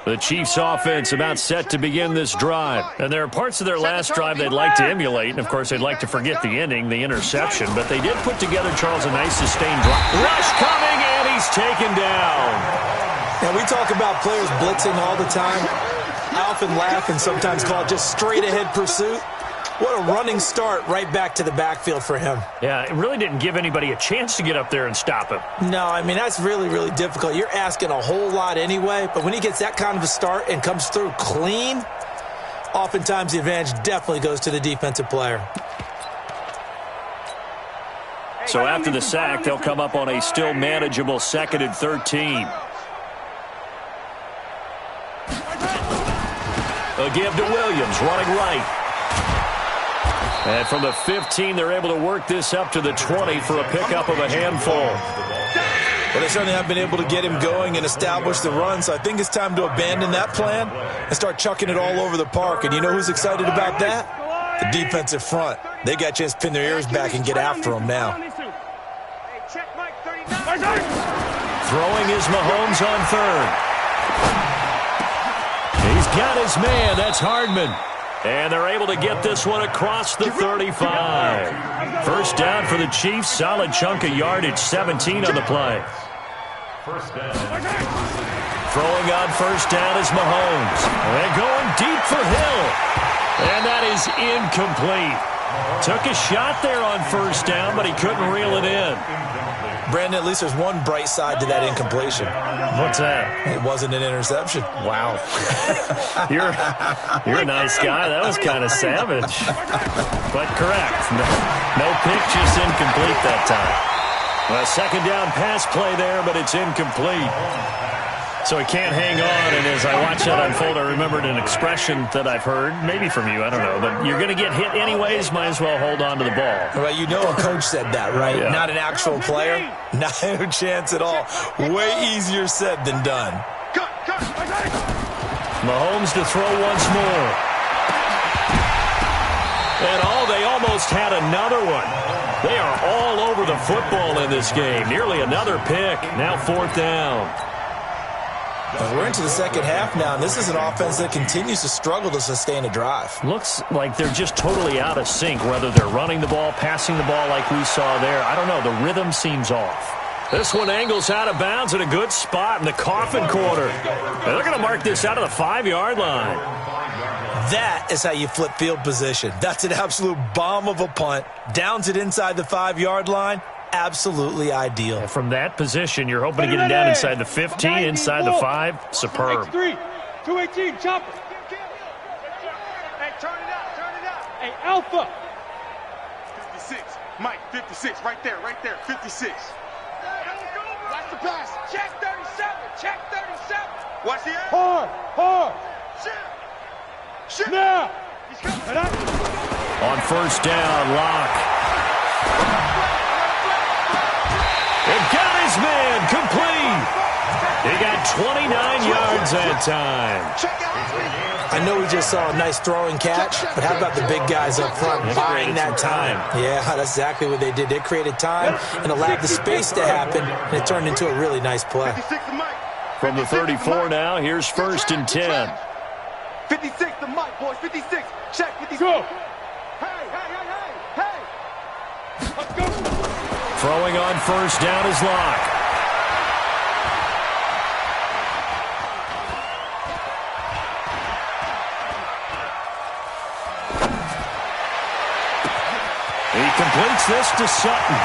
The Chiefs offense about set to begin this drive. And there are parts of their last drive they'd like to emulate. And, of course, they'd like to forget the ending, the interception. But they did put together, Charles, a nice sustained drive. Rush coming, and he's taken down. Now, we talk about players blitzing all the time. I often laugh and sometimes call it just straight-ahead pursuit. What a running start right back to the backfield for him. Yeah, it really didn't give anybody a chance to get up there and stop him. No, I mean, that's really, really difficult. You're asking a whole lot anyway, but when he gets that kind of a start and comes through clean, oftentimes the advantage definitely goes to the defensive player. So after the sack, they'll come up on a still manageable 2nd and 13. A give to Williams, running right. And from the 15, they're able to work this up to the 20 for a pickup of a handful. Well, they certainly have been able to get him going and establish the run, so I think it's time to abandon that plan and start chucking it all over the park. And you know who's excited about that? The defensive front. They got a chance to pin their ears back and get after him now. Throwing is Mahomes on 3rd. He's got his man. That's Hardman. And they're able to get this one across the 35. First down for the Chiefs. Solid chunk of yardage. 17 on the play. First down. Throwing on first down is Mahomes. And going deep for Hill. And that is incomplete. Took a shot there on first down, but he couldn't reel it in. Brandon, at least there's one bright side to that incompletion. What's that? It wasn't an interception. Wow. You're a nice guy. That was kind of savage. But correct. No pick, just incomplete that time. Well, 2nd down pass play there, but it's incomplete. So he can't hang on, and as I watch that unfold, I remembered an expression that I've heard, maybe from you, I don't know, but you're going to get hit anyways, might as well hold on to the ball. Well, you know a coach said that, right? Yeah. Not an actual player. Not a chance at all. Way easier said than done. Mahomes to throw once more. And they almost had another one. They are all over the football in this game. Nearly another pick. Now 4th down. We're into the second half now, and this is an offense that continues to struggle to sustain a drive. Looks like they're just totally out of sync, whether they're running the ball, passing the ball like we saw there. I don't know. The rhythm seems off. This one angles out of bounds at a good spot in the coffin corner. And they're going to mark this out of the 5-yard line. That is how you flip field position. That's an absolute bomb of a punt. Downs it inside the 5-yard line. Absolutely ideal. And from that position, you're hoping to get it down inside the 15, inside the 5. Superb. 218, chopper. Hey, turn it out. Hey, Alpha. 56, Mike, 56, right there, 56. Watch the pass. Check 37. Watch the air. Hard. Shit. Now. On first down, Locke. And got his man complete. He got 29 yards that time. I know we just saw a nice throwing catch, but how about the big guys up front buying that time? Yeah, that's exactly what they did. They created time and allowed the space to happen, and it turned into a really nice play. From the 34 now, here's 1st and 10. 56 to Mike, boys. 56. Check 56. Go. Hey. Let's go. Throwing on first down is Locke. He completes this to Sutton.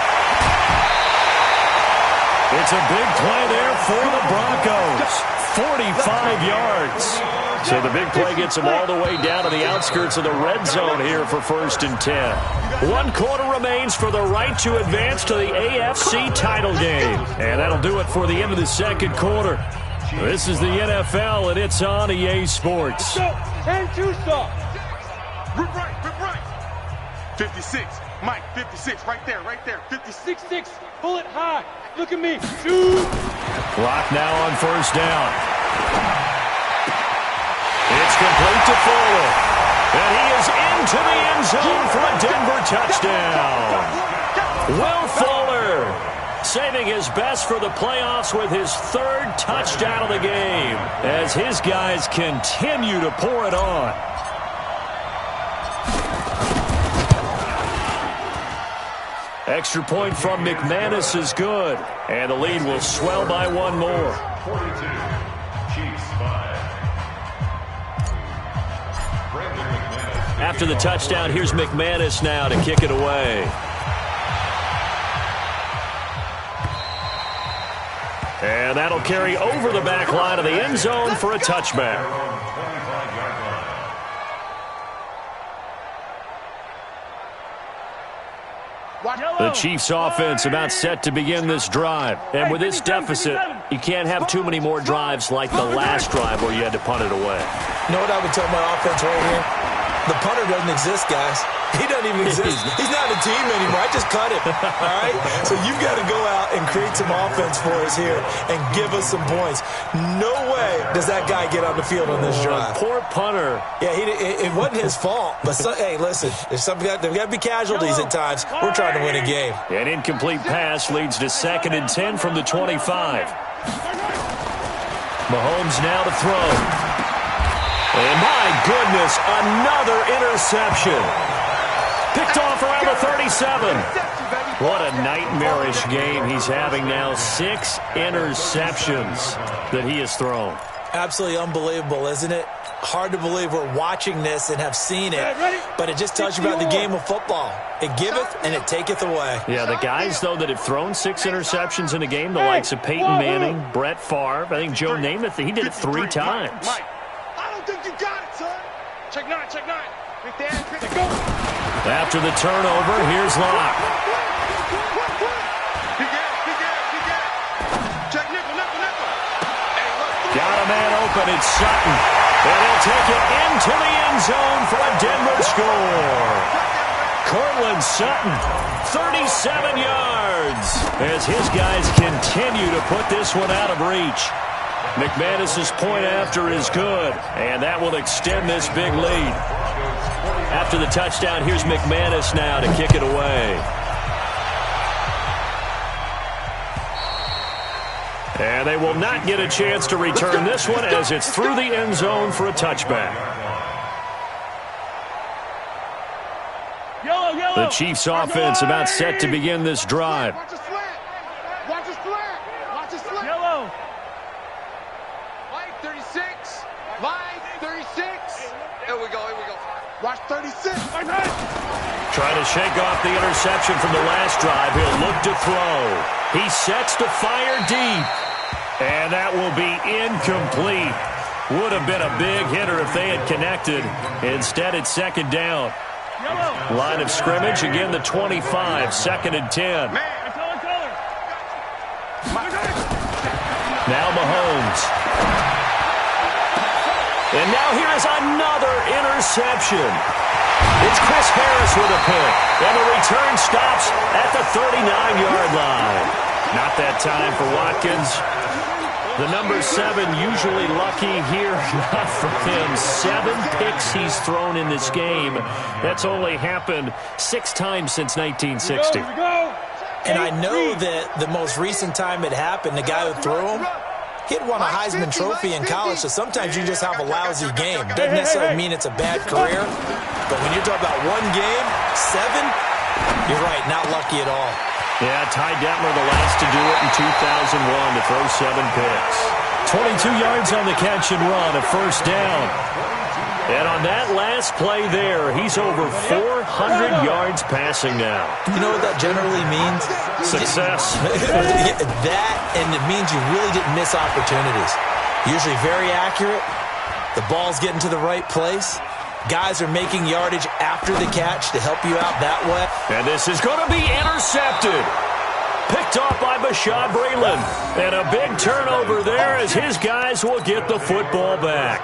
It's a big play there for the Broncos. 45 yards. So the big play gets them all the way down to the outskirts of the red zone here for 1st and 10. 1 quarter remains for the right to advance to the AFC title game. And that'll do it for the end of the 2nd quarter. This is the NFL, and it's on EA Sports. 10-2 stop. Rip right. 56. Mike, 56. Right there. 56. 6-6. Pull it high. Look at me. Shoot. Clock now on first down. It's complete to Fuller. And he is into the end zone for a Denver touchdown. Will Fuller saving his best for the playoffs with his 3rd touchdown of the game as his guys continue to pour it on. Extra point from McManus is good, and the lead will swell by 1 more. 42, Chiefs 5. Brandon McManus. After the touchdown, here's McManus now to kick it away. And that'll carry over the back line of the end zone for a touchback. The Chiefs offense about set to begin this drive. And with this deficit, you can't have too many more drives like the last drive where you had to punt it away. You know what I would tell my offense right here? The punter doesn't exist, guys. He doesn't even exist. He's not a team anymore. I just cut him. All right? So you've got to go out and create some offense for us here and give us some points. No way does that guy get on the field on this drive. Poor punter. Yeah, it wasn't his fault. But, hey, listen, there's got to be casualties at times. We're trying to win a game. An incomplete pass leads to 2nd and 10 from the 25. Mahomes now to throw. And my goodness, another interception. Picked off around the 37. What a nightmarish game he's having now. 6 interceptions that he has thrown. Absolutely unbelievable, isn't it? Hard to believe we're watching this and have seen it, but it just tells you about the game of football. It giveth and it taketh away. Yeah, the guys, though, that have thrown 6 interceptions in a game, the likes of Peyton Manning, Brett Favre, I think Joe Namath, he did it 3 times. I don't think you got it, son. Check 9, check 9. Go. After the turnover, here's Locke. He got it. Check nickel. Got a man open, it's Sutton. And he'll take it into the end zone for a Denver score. Cortland Sutton, 37 yards, as his guys continue to put this one out of reach. McManus's point after is good, and that will extend this big lead. After the touchdown, here's McManus now to kick it away. And they will not get a chance to return this one as it's through the end zone for a touchback. The Chiefs offense about set to begin this drive. Watch the slant. Watch the slant. Yellow. Mike 36. Mike 36. Here we go. Watch 36. Trying to shake off the interception from the last drive. He'll look to throw. He sets to fire deep. And that will be incomplete. Would have been a big hitter if they had connected. Instead, it's 2nd down. Line of scrimmage, again the 25, 2nd and 10. Now Mahomes. And now here is another interception. It's Chris Harris with a pick. And the return stops at the 39-yard line. Not that time for Watkins. The number 7 usually lucky here. Not for him. 7 picks he's thrown in this game. That's only happened 6 times since 1960. And I know that the most recent time it happened, the guy who threw him, he'd won a Heisman Trophy in college, so sometimes you just have a lousy game. Doesn't necessarily mean it's a bad career, but when you're talking about one game, 7, you're right, not lucky at all. Yeah, Ty Detmer the last to do it in 2001 to throw 7 picks. 22 yards on the catch and run, a 1st down. And on that last play there, he's over 400 yards passing now. You know what that generally means? Success. That, and it means you really didn't miss opportunities. Usually very accurate. The ball's getting to the right place. Guys are making yardage after the catch to help you out that way. And this is going to be intercepted. Picked off by Bashaud Breeland. And a big turnover there as his guys will get the football back.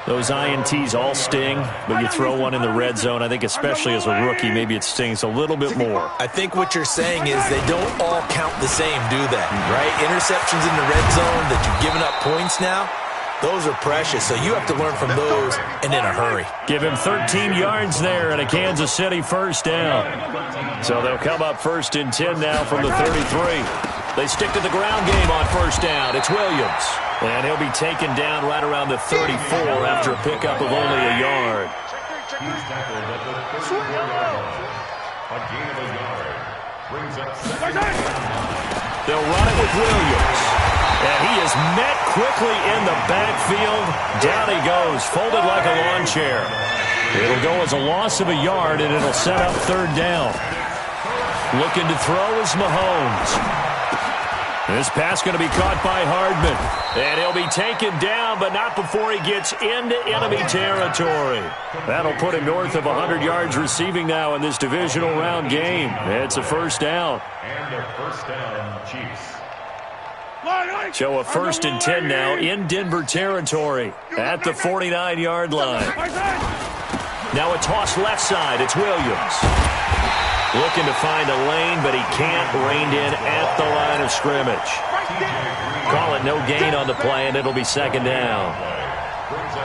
Those INTs all sting, but you throw one in the red zone, I think especially as a rookie, maybe it stings a little bit more. I think what you're saying is they don't all count the same, do they? Right? Interceptions in the red zone that you've given up points now, those are precious, so you have to learn from those and in a hurry. Give him 13 yards there and a Kansas City 1st down. So they'll come up 1st and 10 now from the 33. They stick to the ground game on 1st down. It's Williams. And he'll be taken down right around the 34 after a pickup of only a yard. They'll run it with Williams. And he is met quickly in the backfield. Down he goes, folded like a lawn chair. It'll go as a loss of a yard, and it'll set up third down. Looking to throw is Mahomes. This pass going to be caught by Hardman. And he'll be taken down, but not before he gets into enemy territory. That'll put him north of 100 yards receiving now in this divisional round game. It's a first down. And a first down, Chiefs. So a 1st and 10 now in Denver territory at the 49-yard line. Now a toss left side. It's Williams. Looking to find a lane, but he can't. Reined in at the line of scrimmage. Call it no gain on the play, and it'll be second down.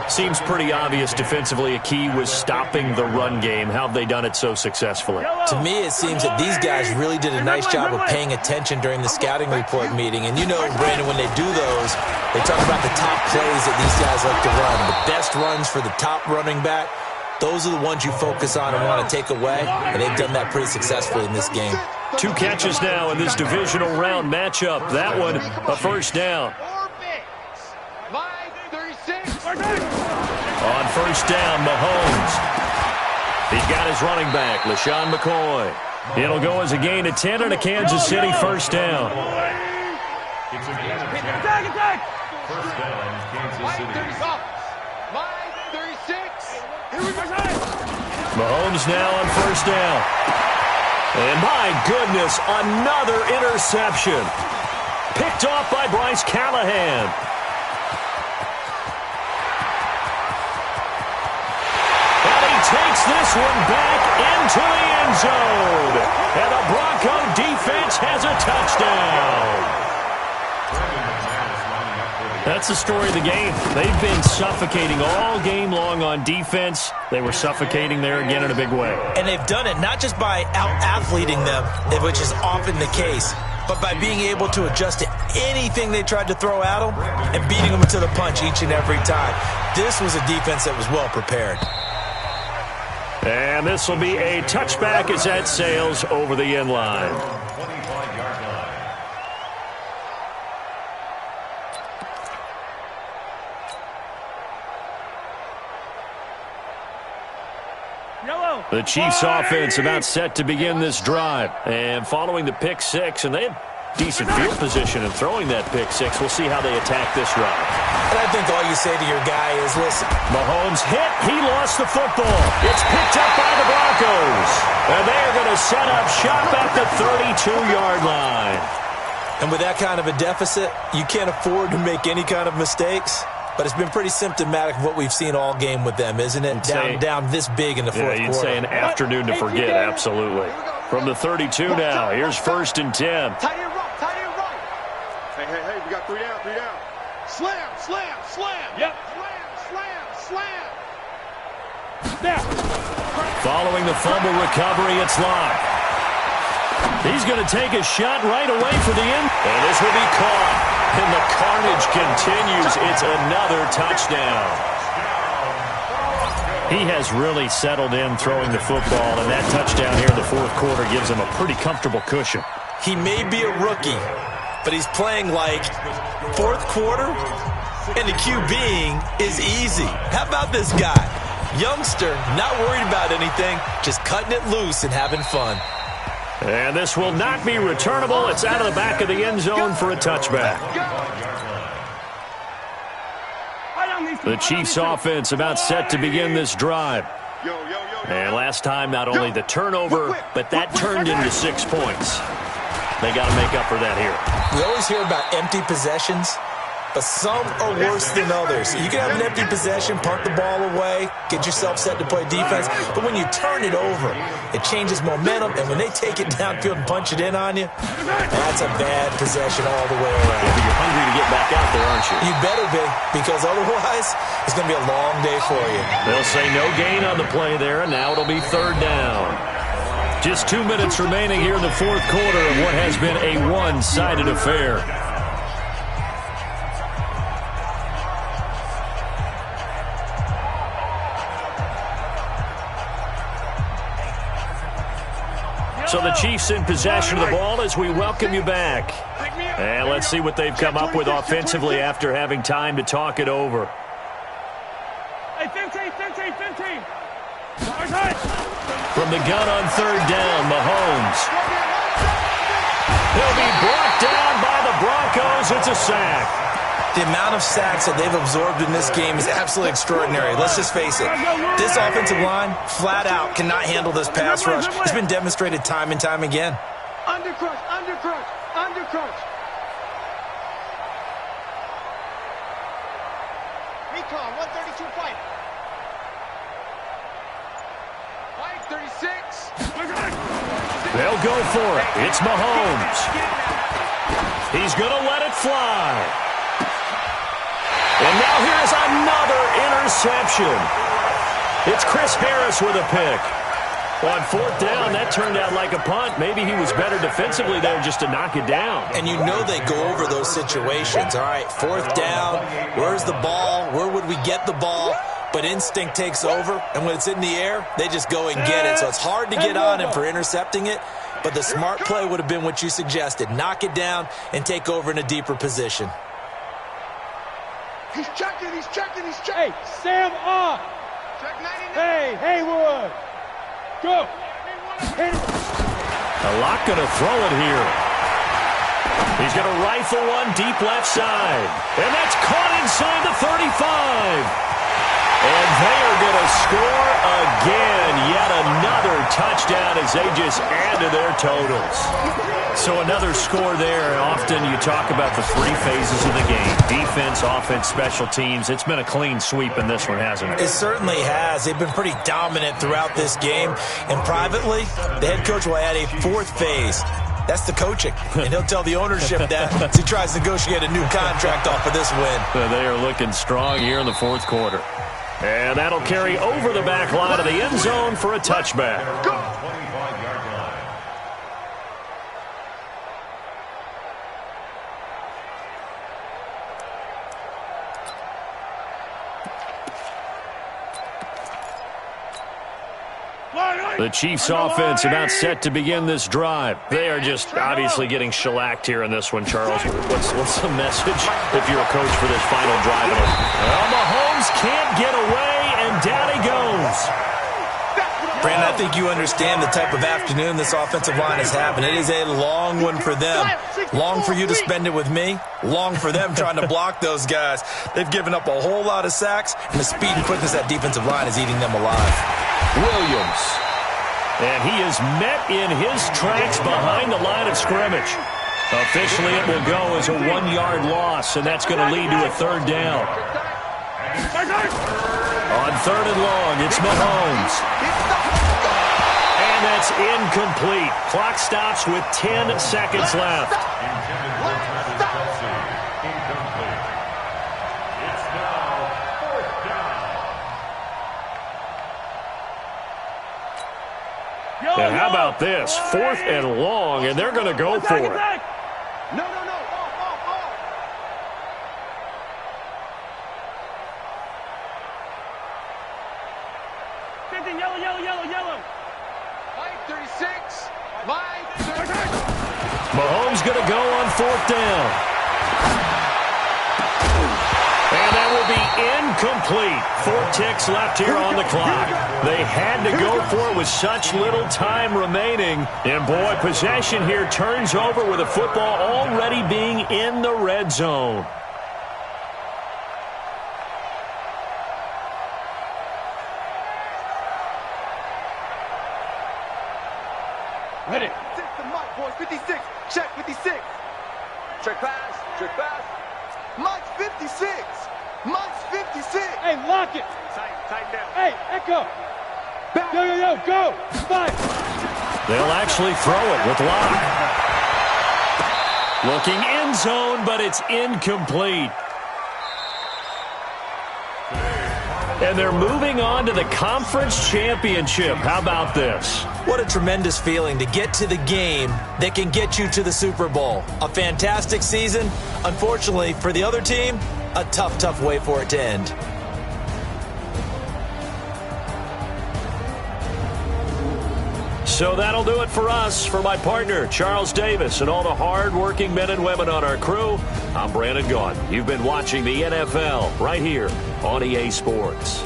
Seems pretty obvious defensively a key was stopping the run game. How have they done it so successfully? To me, it seems that these guys really did a nice job of paying attention during the scouting report meeting. And you know, Brandon, when they do those, they talk about the top plays that these guys like to run. The best runs for the top running back. Those are the ones you focus on and want to take away, and they've done that pretty successfully in this game. 2 catches now in this divisional round matchup. That one, a first down. On first down, Mahomes. He's got his running back, LaShawn McCoy. It'll go as a gain of 10 and a Kansas City first down. It's a gain of 10. First down, Kansas City. Mahomes now on first down. And my goodness, another interception. Picked off by Bryce Callahan. And he takes this one back into the end zone. And the Bronco defense has a touchdown. That's the story of the game. They've been suffocating all game long on defense. They were suffocating there again in a big way. And they've done it not just by out-athleting them, which is often the case, but by being able to adjust to anything they tried to throw at them and beating them to the punch each and every time. This was a defense that was well prepared. And this will be a touchback as that sails over the end line. 25-yard line. The Chiefs offense about set to begin this drive. And following the pick six, and they had decent field position in throwing that pick six. We'll see how they attack this drive. And I think all you say to your guy is, listen. Mahomes hit. He lost the football. It's picked up by the Broncos. And they are going to set up shop at the 32-yard line. And with that kind of a deficit, you can't afford to make any kind of mistakes. But it's been pretty symptomatic of what we've seen all game with them, isn't it? Down this big in the fourth quarter. You'd say an afternoon to forget, absolutely. From the 32 now, here's 1st and 10. Tight end right. Hey, we got 3 down. Slam. Yep. Slam. Snap. Following the fumble recovery, it's Locke. He's going to take a shot right away for the end. And this will be caught. And the carnage continues. It's another touchdown. He has really settled in throwing the football, and that touchdown here in the fourth quarter gives him a pretty comfortable cushion. He may be a rookie, but he's playing like fourth quarter, and the QBing is easy. How about this guy? Youngster, not worried about anything, just cutting it loose and having fun. And this will not be returnable. It's out of the back of the end zone for a touchback. The Chiefs offense about set to begin this drive. And last time, not only the turnover, but that turned into 6 points. They got to make up for that here. We always hear about empty possessions, but some are worse than others. You can have an empty possession, punt the ball away, get yourself set to play defense, but when you turn it over, it changes momentum, and when they take it downfield and punch it in on you, that's a bad possession all the way around. Yeah, but you're hungry to get back out there, aren't you? You better be, because otherwise, it's going to be a long day for you. They'll say no gain on the play there, and now it'll be third down. Just 2 minutes remaining here in the fourth quarter of what has been a one-sided affair. So the Chiefs in possession of the ball as we welcome you back. And let's see what they've come up with offensively after having time to talk it over. Hey, 15. From the gun on third down, Mahomes. He'll be brought down by the Broncos. It's a sack. The amount of sacks that they've absorbed in this game is absolutely extraordinary. Let's just face it. This offensive line, flat out, cannot handle this pass rush. It's been demonstrated time and time again. Undercrunch, undercrunch, undercrunch. Recon, 132 fight. Fight 36. They'll go for it. It's Mahomes. He's going to let it fly. And now here's another interception. It's Chris Harris with a pick. On fourth down, that turned out like a punt. Maybe he was better defensively there just to knock it down. And you know they go over those situations. All right, fourth down, where's the ball? Where would we get the ball? But instinct takes over, and when it's in the air, they just go and get it. So it's hard to get on him for intercepting it, but the smart play would have been what you suggested. Knock it down and take over in a deeper position. He's checking, he's checking, he's checking. Hey, Sam off. Check 99. Hey, Haywood. Go. A lot going to throw it here. He's going to rifle one deep left side. And that's caught inside the 35. And they are going to score again. Yet another touchdown as they just add to their totals. So another score there. Often you talk about the three phases of the game. Defense, offense, special teams. It's been a clean sweep in this one, hasn't it? It certainly has. They've been pretty dominant throughout this game. And privately, the head coach will add a fourth phase. That's the coaching. And he'll tell the ownership that as he tries to negotiate a new contract off of this win. They are looking strong here in the fourth quarter. And that'll carry over the back line of the end zone for a touchback. Go. 25-yard line. The Chiefs' offense about set to begin this drive. They are just obviously getting shellacked here in this one, Charles. What's the message if you're a coach for this final drive? Well, Mahomes can't get away, and down he goes. Brandon, I think you understand the type of afternoon this offensive line is having. It is a long one for them. Long for you to spend it with me. Long for them trying to block those guys. They've given up a whole lot of sacks, and the speed and quickness of that defensive line is eating them alive. Williams. And he is met in his tracks behind the line of scrimmage. Officially, it will go as a 1-yard loss, and that's going to lead to a third down. On third and long, it's Mahomes. And that's incomplete. Clock stops with 10 seconds left. And how about this? Fourth and long, and they're going to go for it. No. Off. 15, yellow. Line 36. Line 36. Mahomes going to go on fourth down. And that will be incomplete. 4 ticks left here on the clock. They had to go for it with such little time remaining. And boy, possession here turns over with a football already being in the red zone. Ready. 6 to Mike, boys. 56. Check 56. Check pass. Mike's 56. Mike's 56. Hey, lock it. Tight down. Hey, Echo. Yo, go. 5. They'll actually throw it with Locke. Looking end zone, but it's incomplete. And they're moving on to the conference championship. How about this? What a tremendous feeling to get to the game that can get you to the Super Bowl. A fantastic season. Unfortunately, for the other team, a tough way for it to end. So that'll do it for us. For my partner, Charles Davis, and all the hard-working men and women on our crew, I'm Brandon Gaudin. You've been watching the NFL right here on EA Sports.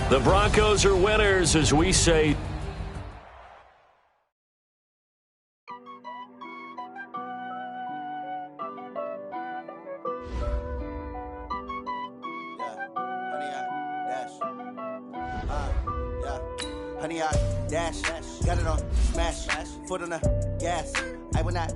The Broncos are winners as we say... Honey, I dash, got it on smash, foot on the gas. I will not